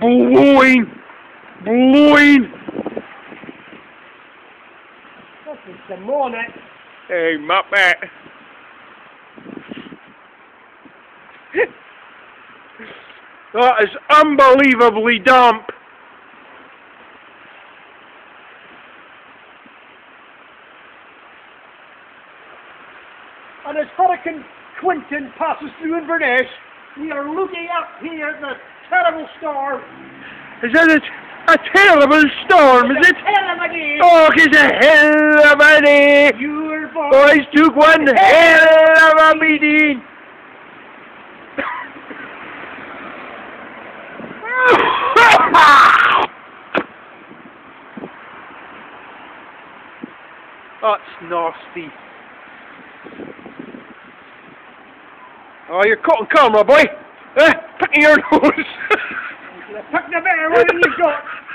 blowing. This is some more on it. Hey, Muppet. That is unbelievably damp. And as Hurricane Quentin passes through Inverness, we are looking up here at the terrible storm. Is that a terrible storm, is it? Hell of a day. Oh, it's a hell of a day. Your Boys took one hell of a meeting. That's nasty. Oh, you're caught on camera, boy. Picking your nose. Pick the better one than you got.